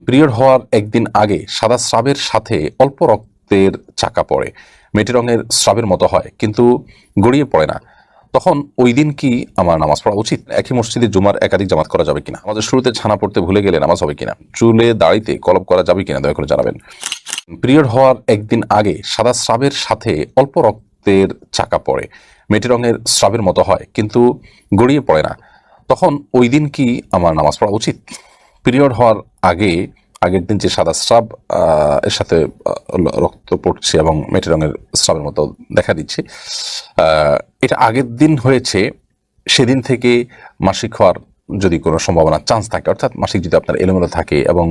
Period হওয়ার একদিন আগে সাদা স্রাবের সাথে অল্প রক্তের চাকা পড়ে, মেটে রঙের স্রাবের মতো হয় কিন্তু গড়িয়ে পড়ে না, তখন ওই দিন কি আমার নামাজ পড়া উচিত? একই মসজিদে জুমার একাধিক জামাত করা যাবে কিনা? আমাদের শুরুতে ছানা পড়তে ভুলে গেলে নামাজ হবে কিনা? চুলে দাড়িতে কলপ করা যাবে কিনা দয়া করে জানাবেন। পিরিয়ড হওয়ার একদিন আগে সাদা স্রাবের সাথে অল্প রক্তের চাকা পড়ে, মেটে রঙের স্রাবের মতো হয় কিন্তু গড়িয়ে পড়ে না, তখন ওই দিন কি আমার নামাজ পড়া উচিত? পিরিয়ড হওয়ার আগের দিন যে সাদা স্রাব এর সাথে রক্ত পড়ছে এবং মেটে রঙের স্রাবের মতো দেখা দিচ্ছে, এটা আগের দিন হয়েছে, সেদিন থেকে মাসিক হওয়ার যদি কোনো সম্ভাবনা চান্স থাকে, অর্থাৎ মাসিক যদি আপনার এলোমেলো থাকে এবং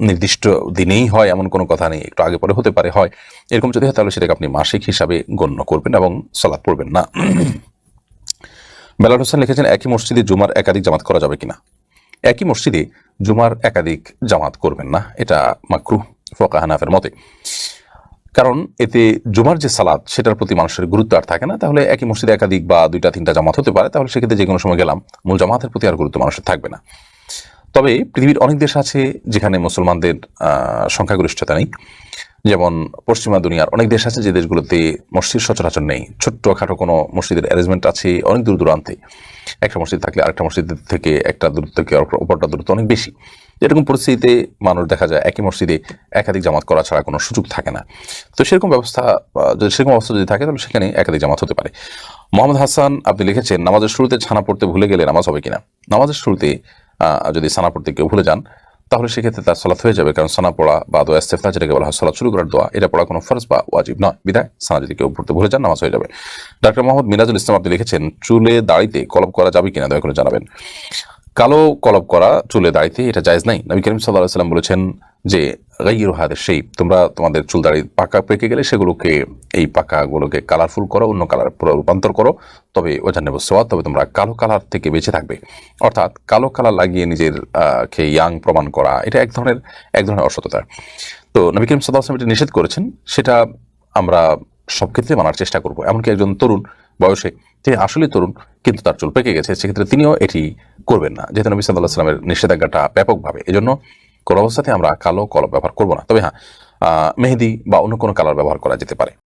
নির্দিষ্ট দিনেই হয় এমন কোনো কথা নেই, একটু আগে পরে হতে পারে হয়, এরকম যদি হয় তাহলে সেটাকে আপনি মাসিক হিসাবে গণ্য করবেন এবং সালাত পড়বেন না। বেলাল হোসেন লিখেছেন, একই মসজিদে জুমার একাধিক জামাত করা যাবে কিনা? একই মসজিদে জুমার একাধিক জামাত করবেন না, এটা মাকরুহ ফুকাহা হানাফের মতে। কারণ এতে জুমার যে সালাত সেটার প্রতি মানুষের গুরুত্ব আর থাকে না। তাহলে একই মসজিদে একাধিক বা দুইটা তিনটা জামাত হতে পারে, তাহলে সেক্ষেত্রে যে কোনো সময় গেলাম, মূল জামাতের প্রতি আর গুরুত্ব মানুষের থাকবে না। তবে পৃথিবীর অনেক দেশ আছে যেখানে মুসলমানদের সংখ্যাগরিষ্ঠতা নেই, যেমন পশ্চিমা দুনিয়ার অনেক দেশ আছে যে দেশগুলোতে মসজিদ সচরাচর নেই, ছোট্টখাটো কোনো মসজিদের অ্যারেঞ্জমেন্ট আছে অনেক দূর দূরান্তে, একটা মসজিদ থাকলে আরেকটা মসজিদ থেকে একটা দূরত্ব থেকে অপরটা দূরত্ব অনেক বেশি। এরকম পরিস্থিতিতে মানুষ দেখা যায় একই মসজিদে একাধিক জামাত করা ছাড়া কোনো সুযোগ থাকে না। তো সেরকম অবস্থা যদি থাকে তাহলে সেখানে একাধিক জামাত হতে পারে। মোহাম্মদ হাসান আপনি লিখেছেন, নামাজের শুরুতে ছানা পড়তে ভুলে গেলে নামাজ হবে কিনা? নামাজের শুরুতে যদি ছানা পড়তে কেউ ভুলে যান তাহলে সেক্ষেত্রে তার সালাত হয়ে যাবে, কারণ সানা পড়া বা দোয়া ইস্তেফতাহ যেটাকে বলা হয় সালাত শুরু করার দোয়া, এটা পড়া কোনো ফরজ বা ওয়াজিব নয়, বিধায় সানা যদি কেউ পড়তে ভুলে যান নামাজ হয়ে যাবে। ডাক্তার মোহাম্মদ মিরাজুল ইসলাম আপনি লিখেছেন, চুলে দাড়িতে কলপ করা যাবে কিনা দয়া করে জানাবেন। কালো কলপ করা চুলে দাড়িতে এটা জায়েজ নাই। নবী করিম সাল্লাল্লাহু আলাইহি ওয়াসাল্লাম বলেছেন যে গায়্যিরু হাদা শাই, তোমরা তোমাদের চুল দাড়ি পাকা পেকে গেলে সেগুলোকে এই পাকাগুলোকে কালারফুল করো, অন্য কালার পুরো রূপান্তর করো, তবে ওয়াজান্নিবুস সাওয়াদ, তবে তোমরা কালো কালার থেকে বেঁচে থাকবে। অর্থাৎ কালো কালার লাগিয়ে নিজের কে ইয়াং প্রমাণ করা এটা এক ধরনের অসততা। তো নবী করিম সাল্লাল্লাহু আলাইহি ওয়াসাল্লাম এটা নিষেধ করেছেন, সেটা আমরা সব ক্ষেত্রে মানার চেষ্টা করব। এমনকি একজন তরুণ বয়সে, তিনি আসলে তরুণ কিন্তু তার চুল পেকে গেছে, সেক্ষেত্রে তিনিও এটি করবেন না, যেহেতু নবী সাল্লাল্লাহু আলাইহি ওয়াসাল্লামের নিষেধাজ্ঞাটা ব্যাপকভাবে, এজন্য কোনো অবস্থাতে আমরা কালো কলপ ব্যবহার করব না। তবে হ্যাঁ, মেহেদি বা অন্য কোনো কালার ব্যবহার করা যেতে পারে।